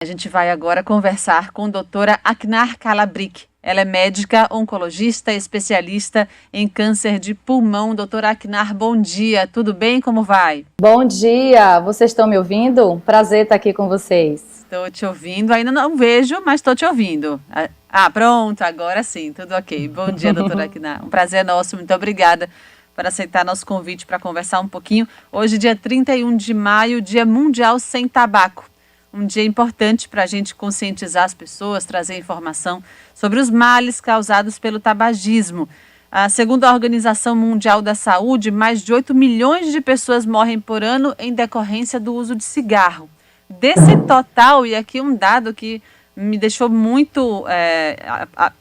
A gente vai agora conversar com a doutora Aknar Kalabric. Ela é médica, oncologista, especialista em câncer de pulmão. Doutora Aknar, bom dia. Tudo bem? Como vai? Bom dia. Vocês estão me ouvindo? Prazer estar aqui com vocês. Estou te ouvindo. Ainda não vejo, mas estou te ouvindo. Pronto. Agora sim. Tudo ok. Bom dia, doutora Aknar. Um prazer nosso. Muito obrigada por aceitar nosso convite para conversar um pouquinho. Hoje, dia 31 de maio, Dia Mundial Sem Tabaco. Um dia importante para a gente conscientizar as pessoas, trazer informação sobre os males causados pelo tabagismo. Segundo a Organização Mundial da Saúde, mais de 8 milhões de pessoas morrem por ano em decorrência do uso de cigarro. Desse total, e aqui um dado que me deixou muito,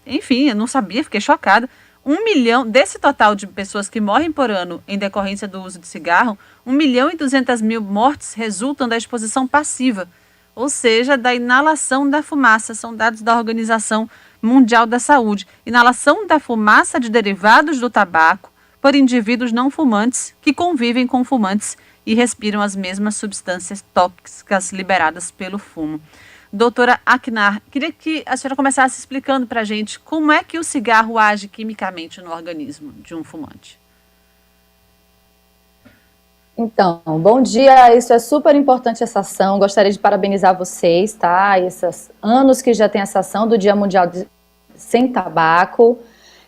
enfim, eu não sabia, fiquei chocada, 1 milhão, desse total de pessoas que morrem por ano em decorrência do uso de cigarro, 1.200.000 mortes resultam da exposição passiva, ou seja, da inalação da fumaça. São dados da Organização Mundial da Saúde. Inalação da fumaça de derivados do tabaco por indivíduos não fumantes que convivem com fumantes e respiram as mesmas substâncias tóxicas liberadas pelo fumo. Doutora Aknar, queria que a senhora começasse explicando para a gente como é que o cigarro age quimicamente no organismo de um fumante. Então, bom dia, isso é super importante essa ação, gostaria de parabenizar vocês, tá? Esses anos que já tem essa ação do Dia Mundial Sem Tabaco.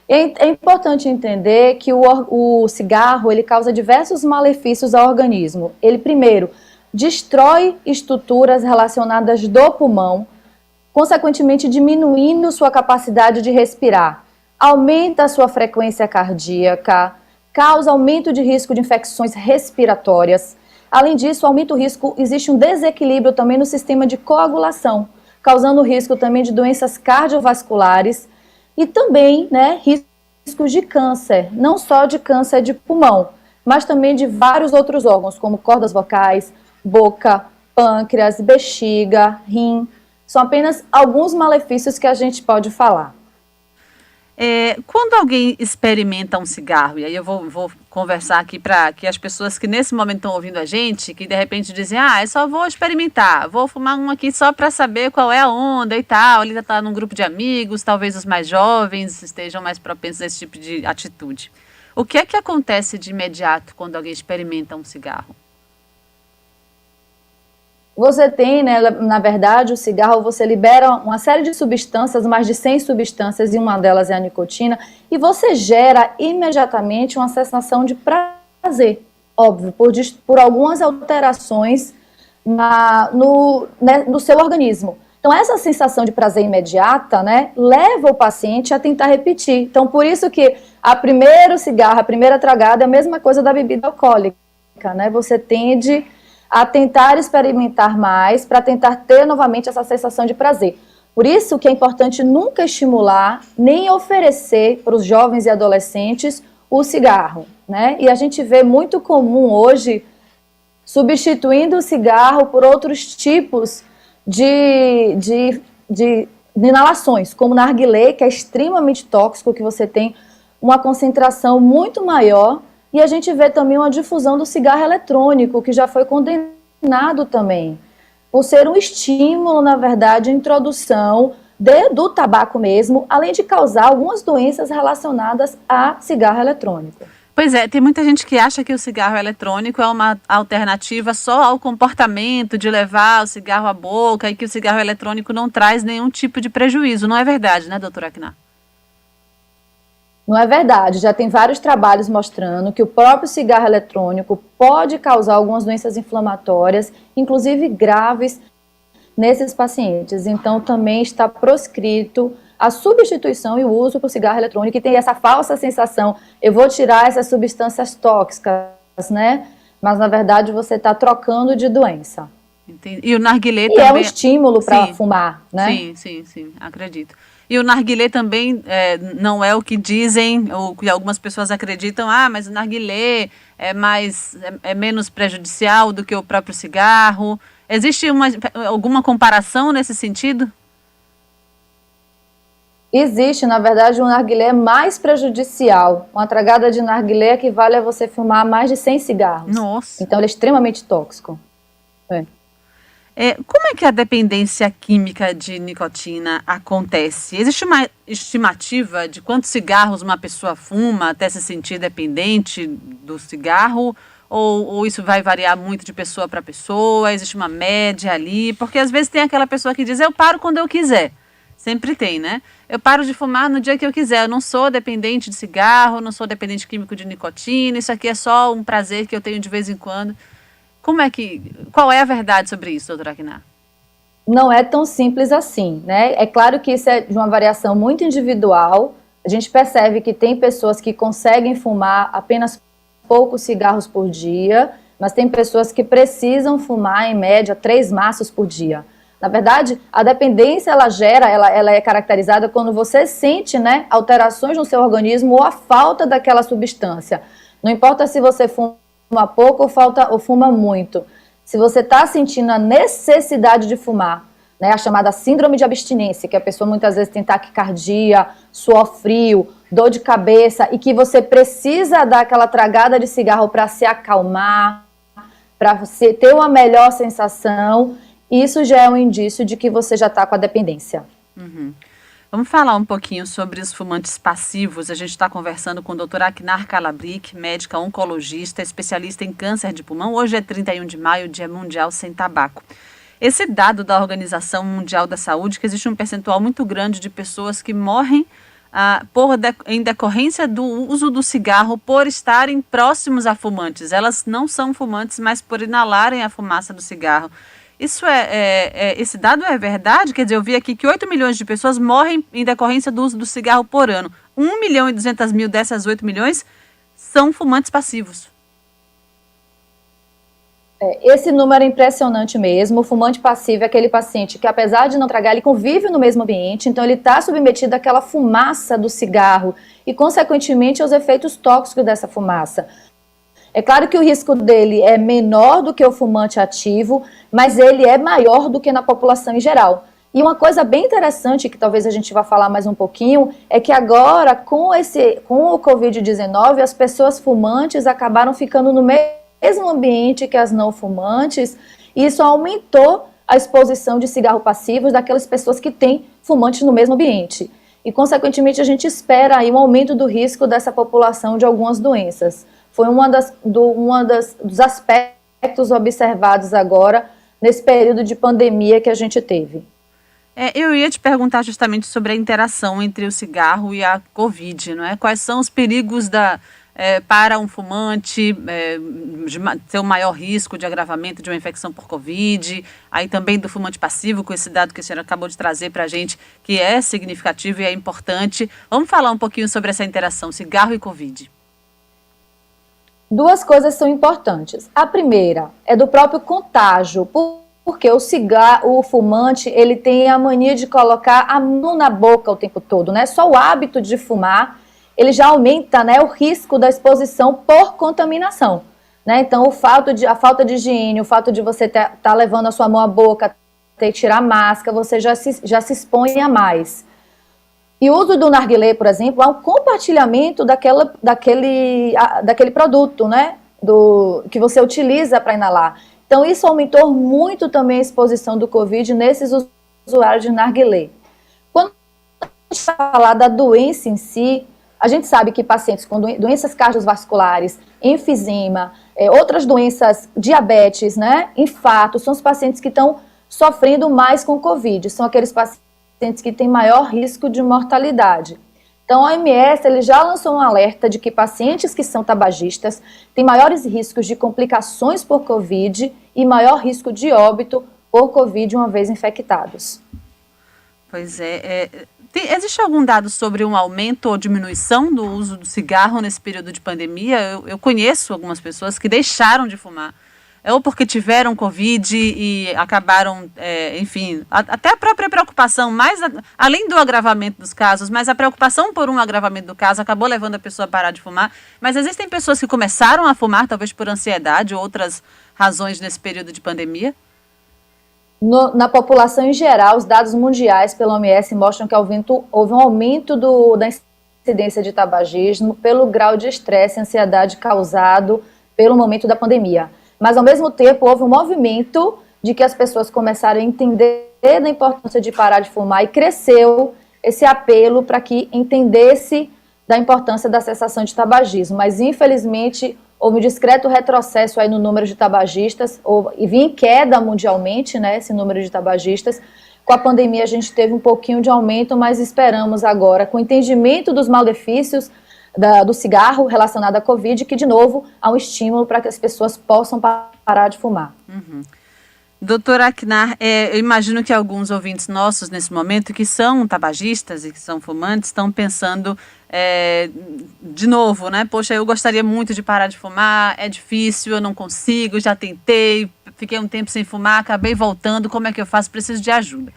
É importante entender que o cigarro, ele causa diversos malefícios ao organismo. Ele, primeiro, destrói estruturas relacionadas do pulmão, consequentemente diminuindo sua capacidade de respirar. Aumenta a sua frequência cardíaca, causa aumento de risco de infecções respiratórias. Além disso, aumenta o risco, existe um desequilíbrio também no sistema de coagulação, causando risco também de doenças cardiovasculares e também, riscos de câncer, não só de câncer de pulmão, mas também de vários outros órgãos, como cordas vocais, boca, pâncreas, bexiga, rim. São apenas alguns malefícios que a gente pode falar. Quando alguém experimenta um cigarro, e aí eu vou conversar aqui para que as pessoas que nesse momento estão ouvindo a gente, que de repente dizem, eu só vou experimentar, vou fumar um aqui só para saber qual é a onda e tal, ele está num grupo de amigos, talvez os mais jovens estejam mais propensos a esse tipo de atitude. O que é que acontece de imediato quando alguém experimenta um cigarro? Você tem, na verdade, o cigarro, você libera uma série de substâncias, mais de 100 substâncias, e uma delas é a nicotina, e você gera imediatamente uma sensação de prazer, óbvio, por algumas alterações no seu organismo. Então, essa sensação de prazer imediata, leva o paciente a tentar repetir. Então, por isso que a primeira tragada é a mesma coisa da bebida alcoólica, Você tende a tentar experimentar mais, para tentar ter novamente essa sensação de prazer. Por isso que é importante nunca estimular, nem oferecer para os jovens e adolescentes o cigarro, E a gente vê muito comum hoje, substituindo o cigarro por outros tipos de inalações, como narguilé, que é extremamente tóxico, que você tem uma concentração muito maior. E a gente vê também uma difusão do cigarro eletrônico, que já foi condenado também, por ser um estímulo, na verdade, a introdução do tabaco mesmo, além de causar algumas doenças relacionadas a cigarro eletrônico. Pois é, tem muita gente que acha que o cigarro eletrônico é uma alternativa só ao comportamento de levar o cigarro à boca e que o cigarro eletrônico não traz nenhum tipo de prejuízo. Não é verdade, né, doutora Aknar? Não é verdade, já tem vários trabalhos mostrando que o próprio cigarro eletrônico pode causar algumas doenças inflamatórias, inclusive graves, nesses pacientes. Então, também está proscrito a substituição e o uso por cigarro eletrônico, que tem essa falsa sensação, eu vou tirar essas substâncias tóxicas, Mas, na verdade, você está trocando de doença. Entendi. E o narguilé também é um estímulo para fumar, Sim, acredito. E o narguilé também não é o que dizem, ou que algumas pessoas acreditam, mas o narguilé é menos prejudicial do que o próprio cigarro. Existe alguma comparação nesse sentido? Existe, na verdade, um narguilé mais prejudicial. Uma tragada de narguilé equivale a você fumar mais de 100 cigarros. Nossa! Então, ele é extremamente tóxico. Como é que a dependência química de nicotina acontece? Existe uma estimativa de quantos cigarros uma pessoa fuma até se sentir dependente do cigarro? Ou isso vai variar muito de pessoa para pessoa? Existe uma média ali? Porque às vezes tem aquela pessoa que diz, eu paro quando eu quiser. Sempre tem, né? Eu paro de fumar no dia que eu quiser. Eu não sou dependente de cigarro, não sou dependente químico de nicotina. Isso aqui é só um prazer que eu tenho de vez em quando. Qual é a verdade sobre isso, doutora Aquinar? Não é tão simples assim, né? É claro que isso é de uma variação muito individual. A gente percebe que tem pessoas que conseguem fumar apenas poucos cigarros por dia, mas tem pessoas que precisam fumar, em média, 3 maços por dia. Na verdade, a dependência, ela é caracterizada quando você sente, né, alterações no seu organismo ou a falta daquela substância. Não importa se você fuma pouco ou fuma muito. Se você está sentindo a necessidade de fumar, né, a chamada síndrome de abstinência, que a pessoa muitas vezes tem taquicardia, suor frio, dor de cabeça, e que você precisa dar aquela tragada de cigarro para se acalmar, para você ter uma melhor sensação, isso já é um indício de que você já está com a dependência. Uhum. Vamos falar um pouquinho sobre os fumantes passivos. A gente está conversando com a doutora Aquinar Calabric, médica oncologista, especialista em câncer de pulmão. Hoje é 31 de maio, Dia Mundial Sem Tabaco. Esse dado da Organização Mundial da Saúde, que existe um percentual muito grande de pessoas que morrem em decorrência do uso do cigarro por estarem próximos a fumantes. Elas não são fumantes, mas por inalarem a fumaça do cigarro. Esse dado é verdade? Quer dizer, eu vi aqui que 8 milhões de pessoas morrem em decorrência do uso do cigarro por ano. 1 milhão e 200 mil dessas 8 milhões são fumantes passivos. Esse número é impressionante mesmo. O fumante passivo é aquele paciente que, apesar de não tragar, ele convive no mesmo ambiente, então ele está submetido àquela fumaça do cigarro e, consequentemente, aos efeitos tóxicos dessa fumaça. É claro que o risco dele é menor do que o fumante ativo, mas ele é maior do que na população em geral. E uma coisa bem interessante, que talvez a gente vá falar mais um pouquinho, é que agora, com o Covid-19, as pessoas fumantes acabaram ficando no mesmo ambiente que as não fumantes, e isso aumentou a exposição de cigarro passivos daquelas pessoas que têm fumantes no mesmo ambiente. E, consequentemente, a gente espera aí um aumento do risco dessa população de algumas doenças. Foi dos aspectos observados agora nesse período de pandemia que a gente teve. Eu ia te perguntar justamente sobre a interação entre o cigarro e a Covid, não é? Quais são os perigos para um fumante ter um maior risco de agravamento de uma infecção por Covid, aí também do fumante passivo, com esse dado que a senhora acabou de trazer para a gente, que é significativo e é importante. Vamos falar um pouquinho sobre essa interação, cigarro e Covid. Duas coisas são importantes. A primeira é do próprio contágio, porque o fumante, ele tem a mania de colocar a mão na boca o tempo todo, né? Só o hábito de fumar, ele já aumenta, né, o risco da exposição por contaminação, né? Então, a falta de higiene, o fato de você tá levando a sua mão à boca, ter que tirar a máscara, você já se expõe a mais. E o uso do narguilé, por exemplo, há um compartilhamento daquele produto, né, que você utiliza para inalar. Então, isso aumentou muito também a exposição do Covid nesses usuários de narguilé. Quando a gente fala da doença em si, a gente sabe que pacientes com doenças cardiovasculares, enfisema, outras doenças, diabetes, né, infarto, são os pacientes que estão sofrendo mais com Covid. São aqueles pacientes que têm maior risco de mortalidade. Então, a OMS ele já lançou um alerta de que pacientes que são tabagistas têm maiores riscos de complicações por Covid e maior risco de óbito por Covid uma vez infectados. Pois existe algum dado sobre um aumento ou diminuição do uso do cigarro nesse período de pandemia? Eu conheço algumas pessoas que deixaram de fumar, ou porque tiveram Covid e acabaram, enfim, até a própria preocupação, além do agravamento dos casos, mas a preocupação por um agravamento do caso acabou levando a pessoa a parar de fumar. Mas existem pessoas que começaram a fumar, talvez por ansiedade ou outras razões nesse período de pandemia? Na população em geral, os dados mundiais pela OMS mostram que houve um aumento da incidência de tabagismo pelo grau de estresse e ansiedade causado pelo momento da pandemia. Mas, ao mesmo tempo, houve um movimento de que as pessoas começaram a entender da importância de parar de fumar e cresceu esse apelo para que entendesse da importância da cessação de tabagismo. Mas, infelizmente, houve um discreto retrocesso aí no número de tabagistas, e vinha em queda mundialmente, né, esse número de tabagistas. Com a pandemia a gente teve um pouquinho de aumento, mas esperamos agora, com o entendimento dos malefícios do cigarro relacionado à Covid, que de novo há um estímulo para que as pessoas possam parar de fumar. Uhum. Doutora Aknar, eu imagino que alguns ouvintes nossos nesse momento que são tabagistas e que são fumantes estão pensando de novo, né? Poxa, eu gostaria muito de parar de fumar, é difícil, eu não consigo, já tentei, fiquei um tempo sem fumar, acabei voltando, como é que eu faço? Preciso de ajuda.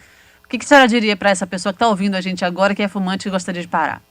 O que a senhora diria para essa pessoa que está ouvindo a gente agora, que é fumante e gostaria de parar?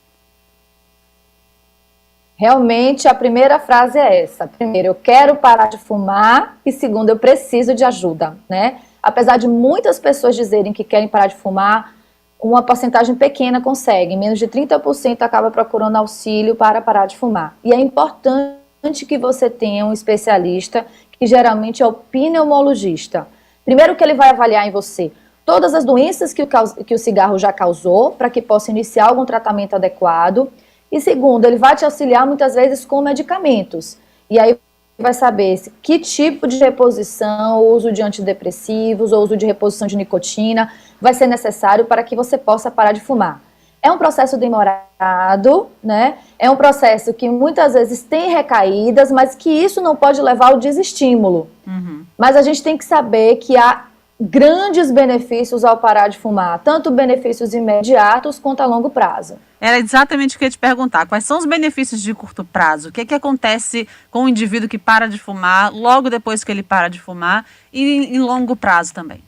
Realmente, a primeira frase é essa. Primeiro, eu quero parar de fumar e segundo, eu preciso de ajuda, né? Apesar de muitas pessoas dizerem que querem parar de fumar, uma porcentagem pequena consegue, menos de 30% acaba procurando auxílio para parar de fumar. E é importante que você tenha um especialista, que geralmente é o pneumologista. Primeiro que ele vai avaliar em você todas as doenças que o cigarro já causou, para que possa iniciar algum tratamento adequado. E segundo, ele vai te auxiliar muitas vezes com medicamentos. E aí vai saber que tipo de reposição, uso de antidepressivos, ou uso de reposição de nicotina vai ser necessário para que você possa parar de fumar. É um processo demorado, né? É um processo que muitas vezes tem recaídas, mas que isso não pode levar ao desestímulo. Uhum. Mas a gente tem que saber que há grandes benefícios ao parar de fumar, tanto benefícios imediatos quanto a longo prazo. Era exatamente o que eu ia te perguntar. Quais são os benefícios de curto prazo? O que é que acontece com o indivíduo que para de fumar, logo depois que ele para de fumar, e em longo prazo também?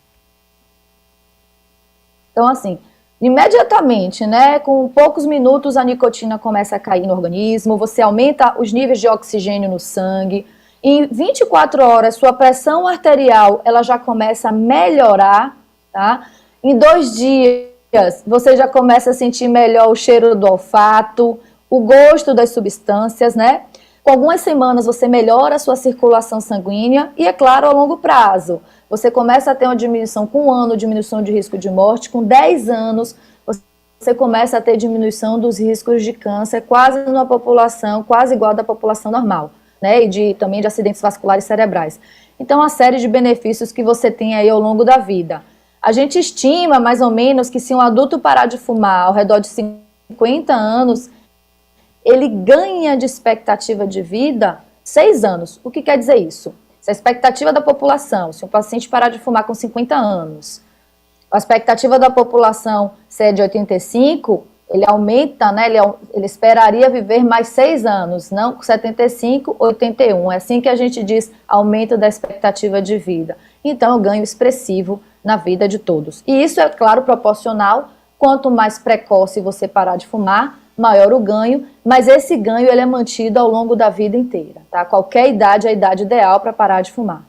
Então, assim, imediatamente, né, com poucos minutos a nicotina começa a cair no organismo, você aumenta os níveis de oxigênio no sangue. Em 24 horas, sua pressão arterial ela já começa a melhorar, tá? Em 2 dias, você já começa a sentir melhor o cheiro do olfato, o gosto das substâncias, né? Com algumas semanas, você melhora a sua circulação sanguínea e, é claro, a longo prazo. Você começa a ter uma diminuição com 1 ano, diminuição de risco de morte. Com 10 anos, você começa a ter diminuição dos riscos de câncer, quase numa população, quase igual da população normal. Né, e também de acidentes vasculares cerebrais. Então, uma série de benefícios que você tem aí ao longo da vida. A gente estima, mais ou menos, que se um adulto parar de fumar ao redor de 50 anos, ele ganha de expectativa de vida 6 anos. O que quer dizer isso? Se a expectativa da população, se um paciente parar de fumar com 50 anos, a expectativa da população se é de 85, ele aumenta, né, ele esperaria viver mais 6 anos, não 75, 81. É assim que a gente diz aumento da expectativa de vida. Então, é um ganho expressivo na vida de todos. E isso é, claro, proporcional. Quanto mais precoce você parar de fumar, maior o ganho. Mas esse ganho ele é mantido ao longo da vida inteira. Tá? Qualquer idade é a idade ideal para parar de fumar.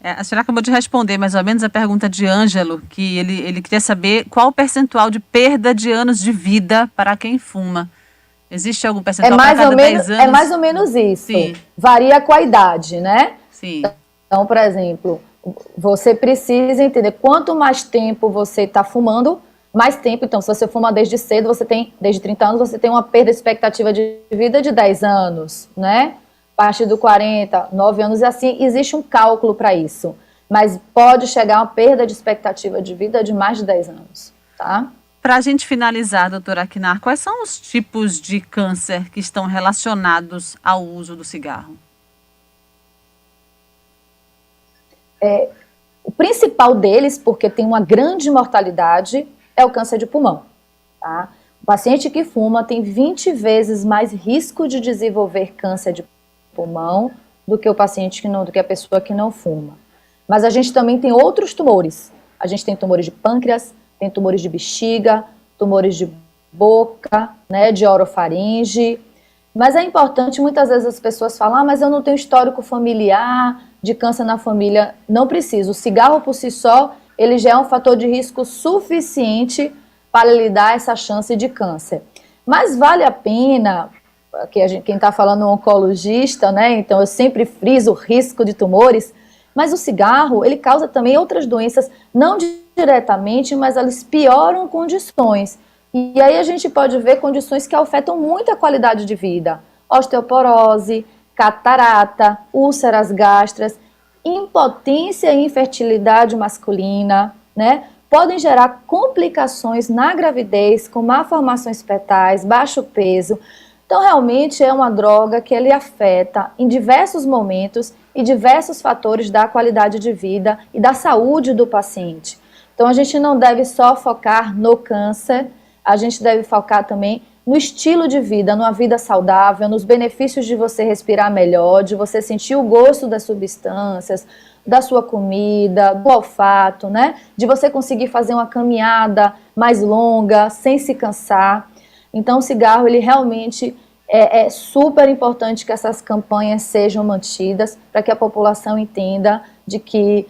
A senhora acabou de responder mais ou menos a pergunta de Ângelo, que ele queria saber qual o percentual de perda de anos de vida para quem fuma. Existe algum percentual para cada 10 anos? É mais ou menos isso. Sim. Varia com a idade, né? Sim. Então, por exemplo, você precisa entender quanto mais tempo você está fumando, mais tempo. Então, se você fuma desde cedo, desde 30 anos, você tem uma perda de expectativa de vida de 10 anos, né? A partir do 40, 9 anos, e assim, existe um cálculo para isso. Mas pode chegar a uma perda de expectativa de vida de mais de 10 anos, tá? Para a gente finalizar, doutora Aknar, quais são os tipos de câncer que estão relacionados ao uso do cigarro? O principal deles, porque tem uma grande mortalidade, é o câncer de pulmão, tá? O paciente que fuma tem 20 vezes mais risco de desenvolver câncer de pulmão do que do que a pessoa que não fuma. Mas a gente também tem outros tumores. A gente tem tumores de pâncreas, tem tumores de bexiga, tumores de boca, né, de orofaringe. Mas é importante, muitas vezes as pessoas falam, mas eu não tenho histórico familiar de câncer na família. Não precisa. O cigarro por si só, ele já é um fator de risco suficiente para lhe dar essa chance de câncer. Mas vale a pena, quem está falando é um oncologista, né? Então eu sempre friso o risco de tumores, Mas o cigarro, ele causa também outras doenças, não diretamente, mas eles pioram condições. E aí a gente pode ver condições que afetam muito a qualidade de vida. Osteoporose, catarata, úlceras gástricas, impotência e infertilidade masculina, né? Podem gerar complicações na gravidez, com malformações fetais, baixo peso. Então, realmente é uma droga que ele afeta em diversos momentos e diversos fatores da qualidade de vida e da saúde do paciente. Então, a gente não deve só focar no câncer, a gente deve focar também no estilo de vida, numa vida saudável, nos benefícios de você respirar melhor, de você sentir o gosto das substâncias, da sua comida, do olfato, né? De você conseguir fazer uma caminhada mais longa, sem se cansar. Então, o cigarro, ele realmente é super importante que essas campanhas sejam mantidas para que a população entenda de que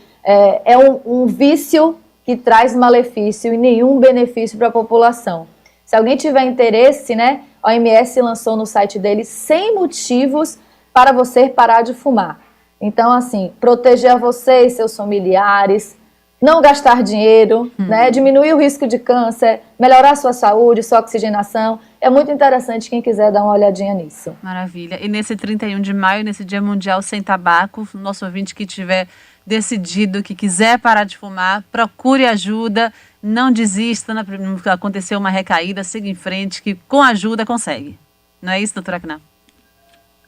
é um vício que traz malefício e nenhum benefício para a população. Se alguém tiver interesse, né, a OMS lançou no site dele 100 motivos para você parar de fumar. Então, assim, proteger a você e seus familiares, não gastar dinheiro, né, diminuir o risco de câncer, melhorar a sua saúde, sua oxigenação. É muito interessante quem quiser dar uma olhadinha nisso. Maravilha. E nesse 31 de maio, nesse Dia Mundial Sem Tabaco, nosso ouvinte que tiver decidido que quiser parar de fumar, procure ajuda, não desista, aconteceu uma recaída, siga em frente, que com ajuda consegue. Não é isso, doutora Aknar?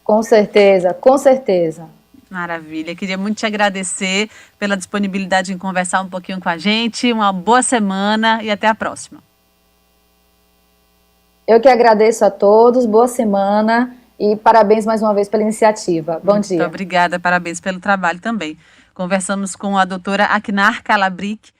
Com certeza, com certeza. Maravilha, queria muito te agradecer pela disponibilidade em conversar um pouquinho com a gente. Uma boa semana e até a próxima. Eu que agradeço a todos, boa semana e parabéns mais uma vez pela iniciativa. Bom dia. Muito obrigada, parabéns pelo trabalho também. Conversamos com a doutora Aknar Kalabric,